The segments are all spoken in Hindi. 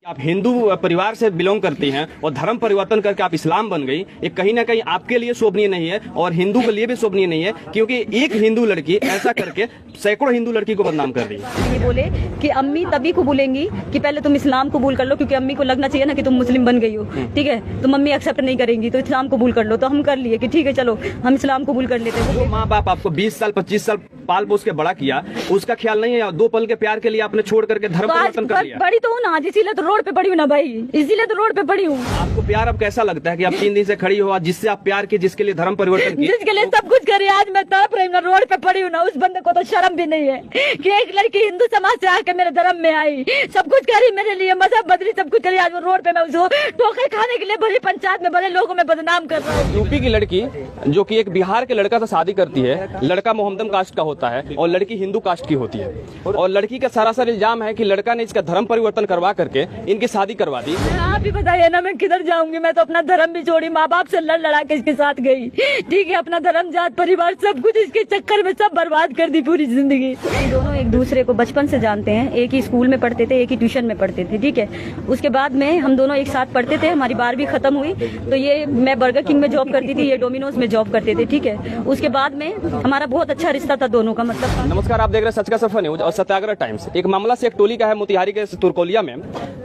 आप हिंदू परिवार से बिलोंग करती हैं और धर्म परिवर्तन करके आप इस्लाम बन गई, ये कहीं ना कहीं आपके लिए शोभनीय नहीं है और हिंदू के लिए भी शोभनीय नहीं है, क्योंकि एक हिंदू लड़की ऐसा करके सैकड़ों हिंदू लड़की को बदनाम कर रही है। ये बोले कि अम्मी तभी कबूलेंगी कि पहले तुम इस्लाम कबूल कर लो, क्योंकि अम्मी को लगना चाहिए ना कि तुम मुस्लिम बन गई हो, ठीक है। तो मम्मी एक्सेप्ट नहीं करेंगी तो इस्लाम कबूल कर लो। तो हम कर लिए कि ठीक है चलो हम इस्लाम कबूल कर लेते हैं। वो माँ बाप आपको 20 साल 25 साल पाल पोस के बड़ा किया, उसका ख्याल नहीं है, 2 पल के प्यार के लिए आपने छोड़ करके धर्म परिवर्तन कर लिया। बड़ी तो हूँ ना आज, इसीलिए तो रोड पे पड़ी हूँ ना भाई, इसीलिए तो रोड पे पड़ी हूँ। आपको प्यार अब कैसा लगता है कि आप 3 दिन से खड़ी हो, जिससे आप प्यार की, जिसके लिए धर्म परिवर्तन किया, जिसके लिए सब कुछ करे, आज मैं तड़प रही हूँ ना, रोड पे पड़ी हूँ ना। उस बंदे को तो शर्म भी नहीं है कि एक लड़की हिंदू समाज से आके मेरे धर्म में आई, सब कुछ करी मेरे लिए, मजहब बदली, सब कुछ करी। आज वो रोड पे मैं उसको ठोकर खाने के लिए भरी पंचायत में बड़े लोगों में बदनाम कर रहा हूँ। यूपी की लड़की जो कि एक बिहार के लड़का से शादी करती है, लड़का मोहम्मदन कास्ट का होता है और लड़की हिंदू कास्ट की होती है, और लड़की का सरासर इल्जाम है कि लड़का ने इसका धर्म परिवर्तन करवा करके इनकी शादी करवा दी। आप ही बताइए ना मैं किधर जाऊंगी, मैं तो अपना धर्म भी छोड़ी, माँ बाप से लड़ लड़ा के इसके साथ गई, ठीक है। अपना धर्म, जात, परिवार सब कुछ इसके चक्कर में सब बर्बाद कर दी पूरी जिंदगी। हम दोनों एक दूसरे को बचपन से जानते हैं, एक ही स्कूल में पढ़ते थे, एक ही ट्यूशन में पढ़ते थे, ठीक है। उसके बाद में हम दोनों एक साथ पढ़ते थे, हमारी 12वीं खत्म हुई तो ये मैं बर्गर किंग में जॉब करती थी, ये डोमिनोज में जॉब करते थे, ठीक है। उसके बाद में हमारा बहुत अच्छा रिश्ता था दोनों का, मतलब। नमस्कार, आप देख रहे हैं सच का सफर न्यूज और सत्याग्रह टाइम्स। एक मामला से एक टोली का है मोतिहारी के तुरकोलिया में,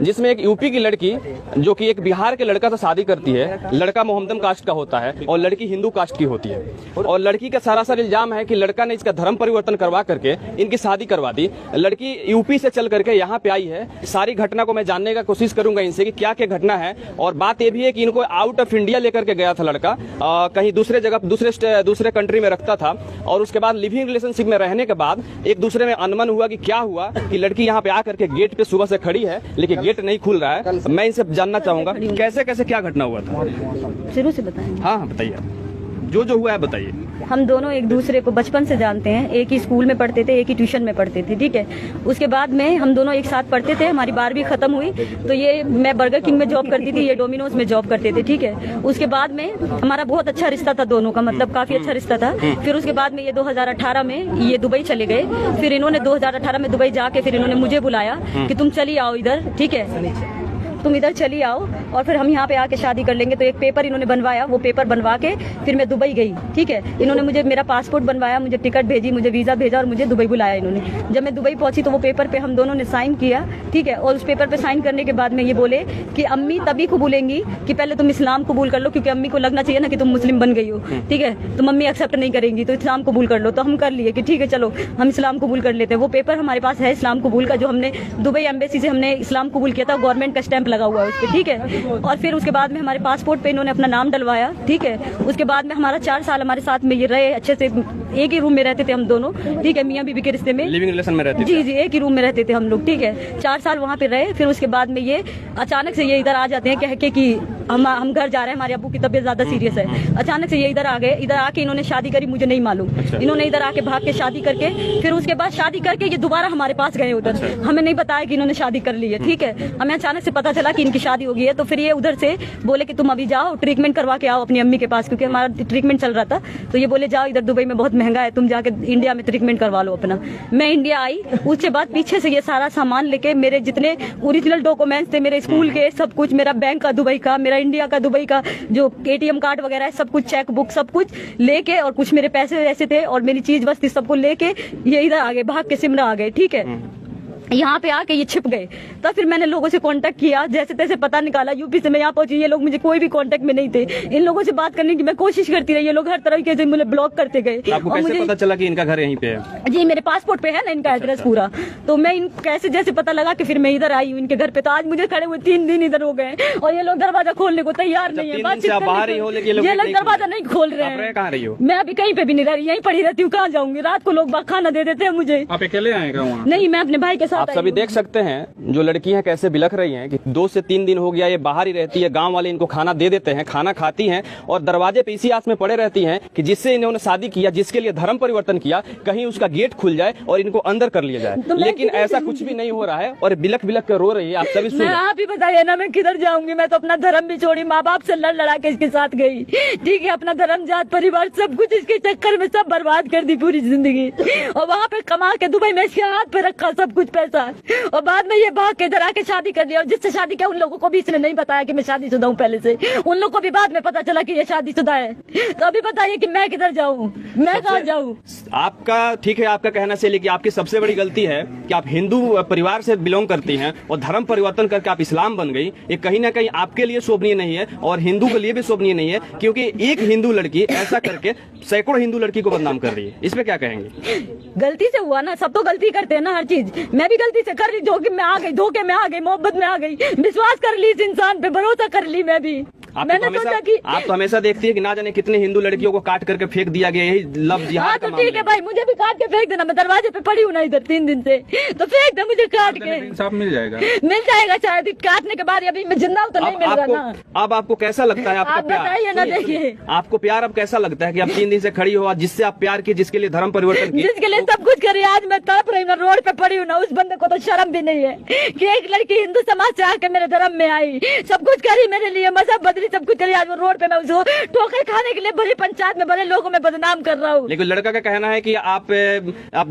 जिसमें एक यूपी की लड़की जो कि एक बिहार के लड़का से शादी करती है, लड़का मोहम्मदन कास्ट का होता है और लड़की हिंदू कास्ट की होती है, और लड़की का सरासर इल्जाम है कि लड़का ने इसका धर्म परिवर्तन करवा करके इनकी शादी करवा दी। लड़की यूपी से चल करके यहाँ पे आई है। सारी घटना को मैं जानने का कोशिश करूंगा इनसे कि क्या क्या घटना है, और बात ये भी है कि इनको आउट ऑफ इंडिया लेकर के गया था लड़का, कहीं दूसरे जगह दूसरे कंट्री में रखता था, और उसके बाद लिविंग रिलेशनशिप में रहने के बाद एक दूसरे में अनबन हुआ कि क्या हुआ कि लड़की यहाँ पे आकर के गेट पे सुबह से खड़ी है लेकिन गेट नहीं खुल रहा है। मैं इनसे जानना चाहूंगा कैसे कैसे क्या घटना हुआ था। शुरू से बताएं। हाँ बताइए, जो हुआ है बताइए। हम दोनों एक दूसरे को बचपन से जानते हैं, एक ही स्कूल में पढ़ते थे, एक ही ट्यूशन में पढ़ते थे, ठीक है। उसके बाद में हम दोनों एक साथ पढ़ते थे, हमारी 12वीं खत्म हुई तो ये मैं बर्गर किंग में जॉब करती थी, ये डोमिनोज में जॉब करते थे, ठीक है। उसके बाद में हमारा बहुत अच्छा रिश्ता था दोनों का, मतलब काफी अच्छा रिश्ता था। फिर उसके बाद में ये 2018 में ये दुबई चले गए। फिर इन्होंने 2018 में दुबई जाके फिर इन्होंने मुझे बुलाया कि तुम चली आओ इधर, ठीक है, तुम इधर चली आओ और फिर हम यहाँ पे आके शादी कर लेंगे। तो एक पेपर इन्होंने बनवाया, वो पेपर बनवा के फिर मैं दुबई गई, ठीक है। इन्होंने मुझे मेरा पासपोर्ट बनवाया, मुझे टिकट भेजी, मुझे वीजा भेजा और मुझे दुबई बुलाया इन्होंने। जब मैं दुबई पहुंची तो वो पेपर पे हम दोनों ने साइन किया, ठीक है। और उस पेपर पे साइन करने के बाद में ये बोले कि अम्मी तभी कबूलेंगी कि पहले तुम इस्लाम कबूल कर लो, क्योंकि अम्मी को लगना चाहिए ना कि तुम मुस्लिम बन गई हो, ठीक है। तो मम्मी एक्सेप्ट नहीं करेंगी तो इस्लाम कबूल कर लो। तो हम कर लिए कि ठीक है चलो हम इस्लाम कबूल कर लेते हैं। वो पेपर हमारे पास है इस्लाम कबूल का, जो हमने दुबई एम्बेसी से हमने इस्लाम कबूल किया था, गवर्नमेंट का स्टैंप लगा हुआ है उस पर, ठीक है। और फिर उसके बाद में हमारे पासपोर्ट पे इन्होंने अपना नाम डलवाया, ठीक है। उसके बाद में हमारा 4 साल हमारे साथ में ये रहे, अच्छे से एक ही रूम में रहते थे हम दोनों, ठीक है, मियां बीवी के रिश्ते में, लिविंग रिलेशन में रहते थे। जी एक ही रूम में रहते थे हम लोग, ठीक है। 4 साल वहाँ पे रहे। फिर उसके बाद में ये अचानक से ये इधर आ जाते हैं कह के कि हम घर जा रहे हैं, हमारे अब्बू की तबीयत ज्यादा सीरियस है। अचानक से ये इधर आ गए, इधर आके इन्होंने शादी करी, मुझे नहीं मालूम। इन्होंने इधर आके भाग के शादी करके फिर उसके बाद शादी करके ये दोबारा हमारे पास गए उधर। हमें नहीं बताया कि इन्होंने शादी कर ली है, ठीक है। हमें अचानक से पता चला कि इनकी शादी हो गई है। तो फिर ये उधर से बोले कि तुम अभी जाओ ट्रीटमेंट करवा के आओ अपनी अम्मी के पास, क्योंकि हमारा ट्रीटमेंट चल रहा था। तो ये बोले जाओ, इधर दुबई में बहुत महंगा है, तुम जाके इंडिया में ट्रीटमेंट करवा लो अपना। मैं इंडिया आई, उसके बाद पीछे से ये सारा सामान लेके, मेरे जितने ओरिजिनल डॉक्यूमेंट्स थे, मेरे स्कूल के सब कुछ, मेरा बैंक का दुबई का, मेरा इंडिया का दुबई का जो ATM कार्ड वगैरह है सब कुछ, चेक बुक सब कुछ लेके, और कुछ मेरे पैसे ऐसे थे और मेरी चीज बस थी, सबको लेके ये इधर आ गए, भाग के सिमरा आ गए, ठीक है। यहाँ पे आके ये छिप गए। तब फिर मैंने लोगों से कांटेक्ट किया, जैसे तैसे पता निकाला, यूपी से मैं यहाँ पहुंची। ये लोग मुझे कोई भी कांटेक्ट में नहीं थे। इन लोगों से बात करने की मैं कोशिश करती रही, ये लोग हर तरीके से मुझे ब्लॉक करते गए। आपको कैसे पता चला कि इनका घर यहीं पे है? जी मेरे पासपोर्ट पे है ना इनका एड्रेस पूरा। तो मैं इन कैसे जैसे पता लगा कि फिर मैं इधर आई हूँ इनके घर पे। तो आज मुझे खड़े हुए 3 दिन इधर हो गए और ये लोग दरवाजा खोलने को तैयार नहीं है। ये लोग दरवाजा नहीं खोल रहे हैं। मैं अभी कहीं पे भी नहीं रह रही, यहीं पड़ी रहती हूँ। कहाँ जाऊंगी? रात को लोग खाना दे देते हैं मुझे। आप अकेले आएगा वहाँ? नहीं, मैं अपने भाई के साथ। आप सभी देख सकते हैं जो लड़कियां कैसे बिलख रही हैं कि 2 से 3 दिन हो गया ये बाहर ही रहती है। गांव वाले इनको खाना दे देते हैं, खाना खाती हैं और दरवाजे पे इसी आस में पड़े रहती हैं कि जिससे इन्होंने शादी किया, जिसके लिए धर्म परिवर्तन किया, कहीं उसका गेट खुल जाए और इनको अंदर कर लिया जाए। लेकिन ऐसा कुछ भी नहीं हो रहा है और बिलख बिलख कर रो रही है। आप सभी सुन, आप ही बताइए ना मैं किधर जाऊंगी? मैं तो अपना धर्म भी छोड़ी, माँ बाप से लड़ लड़ा के इसके साथ गई, ठीक है। अपना धर्म, जात, परिवार सब कुछ इसके चक्कर में सब बर्बाद कर दी पूरी जिंदगी। और वहाँ पे कमा के दुबई में इसके हाथ पे रखा सब कुछ पैसा। ऐसा, और बाद में ये भाग के इधर आके शादी कर लिया, और जिससे शादी किया उन लोगों को भी इसने नहीं बताया कि मैं शादीशुदा हूँ पहले से, उन लोगों को भी बाद में पता चला कि ये शादीशुदा है। तो अभी बताइए कि मैं किधर जाऊँ, मैं कहाँ जाऊँ? आपका ठीक है, आपका कहना से, लेकिन आपकी सबसे बड़ी गलती है कि आप हिंदू परिवार से बिलोंग करती हैं और धर्म परिवर्तन करके आप इस्लाम बन गई। ये कहीं ना कहीं आपके लिए शोभनीय नहीं है और हिंदू के लिए भी शोभनीय नहीं है, क्योंकि एक हिंदू लड़की ऐसा करके सैकड़ों हिंदू लड़की को बदनाम कर रही है। इस पे क्या कहेंगे? गलती से हुआ ना, सब तो गलती करते हैं ना, हर चीज मैं भी गलती से कर ली, धोखे में आ गई, मोहब्बत में आ गई, विश्वास कर ली इस इंसान पे, भरोसा कर ली मैं भी। मैंने सोचा कि आप तो हमेशा देखती है कि ना जाने कितनी हिंदू लड़कियों को काट करके फेंक दिया गया, यही लव जिहाद का तो ठीक है भाई, मुझे भी काट के फेंक देना, मैं दरवाजे पे पड़ी हूँ ना इधर 3 दिन से, तो फेंक दे मुझे काट के। इंसाफ मिल जाएगा शायद काटने के बाद, अभी मैं जिंदा हूँ तो नहीं मिल रहा ना। अब आपको कैसा लगता है आपका आप बताइए ना, देखिए आपको प्यार अब कैसा लगता है कि आप 3 दिन से खड़ी हो, जिससे आप प्यार की, जिसके लिए धर्म परिवर्तन की, जिसके लिए सब कुछ करी, आज मैं तड़प रही हूँ, रोड पे पड़ी हूँ ना, उस बंदे को तो शर्म भी नहीं है कि एक लड़की हिंदू समाज से आके मेरे धर्म में आई, सब कुछ करी मेरे लिए, मजहब बदली, सब कुछ करी, आज वो रोड पे मैं उसको ठोकर खाने के लिए बड़ी पंचायत में बड़े लोगों में बदनाम कर रहा हूँ। लेकिन लड़का का कहना है कि आप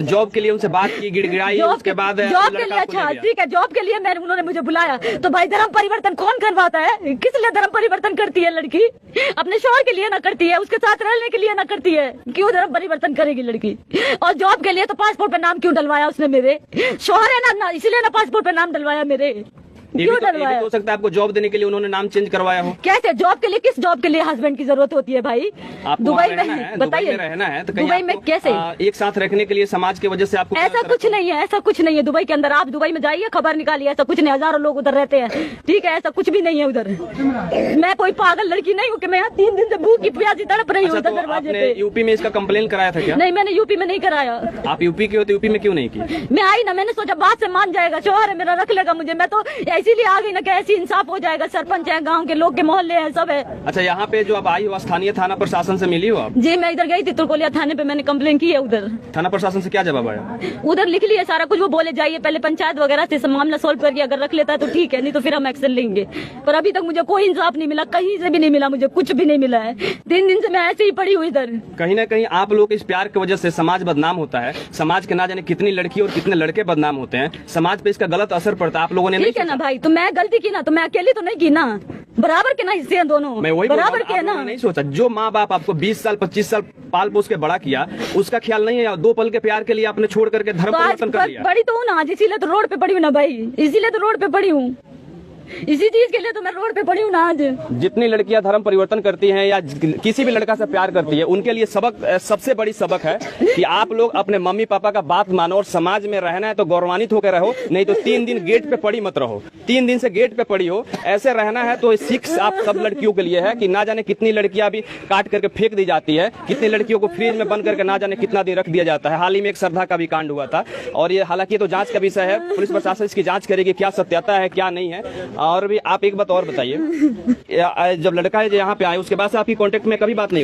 जॉब के लिए उनसे बात की, गिड़गिड़ाई, उसके बाद जॉब के लिए, अच्छा ठीक है, जॉब के लिए मैंने, उन्होंने मुझे बुलाया, तो भाई धर्म परिवर्तन कौन करवाता है? किस लिए धर्म परिवर्तन करती है लड़की? अपने शौहर के लिए ना करती है, उसके साथ रहने के लिए ना करती है, क्यों धर्म परिवर्तन करेगी लड़की? और जॉब के लिए तो पासपोर्ट पे नाम क्यों डलवाया उसने? मेरे शौहर है ना, इसलिए ना पासपोर्ट पे नाम डलवाया मेरे। क्यों डलवाया? हो सकता है आपको जॉब देने के लिए उन्होंने नाम चेंज करवाया हो। कैसे जॉब के लिए? किस जॉब के लिए हस्बैंड की जरूरत होती है भाई? दुबई में बताइए, रहना है तो दुबई में कैसे एक साथ रखने के लिए समाज की वजह से आपको? ऐसा कुछ नहीं है, ऐसा कुछ नहीं है दुबई के अंदर। आप दुबई में जाइए, खबर निकालिए, ऐसा कुछ नहीं, हजारों लोग उधर रहते हैं, ठीक है, ऐसा कुछ भी नहीं है उधर। मैं कोई पागल लड़की नहीं हूँ कि मैं यहाँ 3 दिन से भूखी प्यासी तड़प रही हूँ दरवाजे पे। यूपी में इसका कंप्लेन कराया था क्या? नहीं, मैंने यूपी में नहीं कराया। आप यूपी के हो तो यूपी में क्यों नहीं की? मैं आई ना, मैंने सोचा बात से मान जाएगा, शौहर है मेरा, रख लेगा मुझे, मैं तो इसीलिए आ गई ना कि ऐसी इंसाफ हो जाएगा, सरपंच है, गांव के लोग के मोहल्ले हैं, सब है। अच्छा, यहाँ पे जो आप आई हो, स्थानीय थाना प्रशासन से मिली हो आप? जी, मैं इधर गई थी तुरकोलिया थाने पे, मैंने कंप्लेन की है उधर। थाना प्रशासन से क्या जवाब आया? उधर लिख लिया सारा कुछ, वो बोले जाइए पहले पंचायत वगैरह से मामला सोल्व करके, अगर रख लेता है तो ठीक है, नहीं तो फिर हम एक्शन लेंगे। पर अभी तक मुझे कोई इंसाफ नहीं मिला, कहीं से भी नहीं मिला, मुझे कुछ भी नहीं मिला है। 3 दिन से मैं ऐसे ही पड़ी हुई इधर। कहीं ना कहीं आप लोग इस प्यार की वजह से समाज बदनाम होता है, समाज के ना जाने कितनी लड़की और कितने लड़के बदनाम होते हैं, समाज पे इसका गलत असर पड़ता है। आप लोगों ने ठीक है ना भाई, तो मैं गलती की ना, तो मैं अकेली तो नहीं की ना, बराबर के ना हिस्से हैं दोनों, मैं वही बराबर के ना। नहीं सोचा, जो माँ बाप आपको 20 साल 25 साल पाल पोस के बड़ा किया, उसका ख्याल नहीं है, 2 पल के प्यार के लिए आपने छोड़ करके धर्म परिवर्तन कर लिया। बड़ी तो हूँ ना आज, इसीलिए तो रोड पे पड़ी हूँ ना भाई, इसीलिए तो रोड पे पड़ी हूँ, इसी चीज के लिए तो मैं रोड पे पड़ी हूँ ना आज। जितनी लड़कियां धर्म परिवर्तन करती हैं या किसी भी लड़का से प्यार करती है, उनके लिए सबसे बड़ी सबक है कि आप लोग अपने मम्मी पापा का बात मानो, और समाज में रहना है तो गौरवान्वित होकर रहो, नहीं तो 3 दिन गेट पे पड़ी मत रहो। 3 दिन से गेट पे पड़ी हो, ऐसे रहना है। तो सीख आप सब लड़कियों के लिए है कि ना जाने कितनी लड़कियां भी काट करके फेंक दी जाती है, कितनी लड़कियों को फ्रीज में बंद करके ना जाने कितना दिन रख दिया जाता है। हाल ही में एक श्रद्धा का भी कांड हुआ था, और ये हालांकि तो जांच का विषय है, पुलिस प्रशासन इसकी जांच करेगी क्या सत्यता है क्या नहीं है। और भी आप एक बात और बताइए, जब लड़का है जो यहाँ पे आए, उसके बाद से आपकी कांटेक्ट में कभी बात नहीं हुई?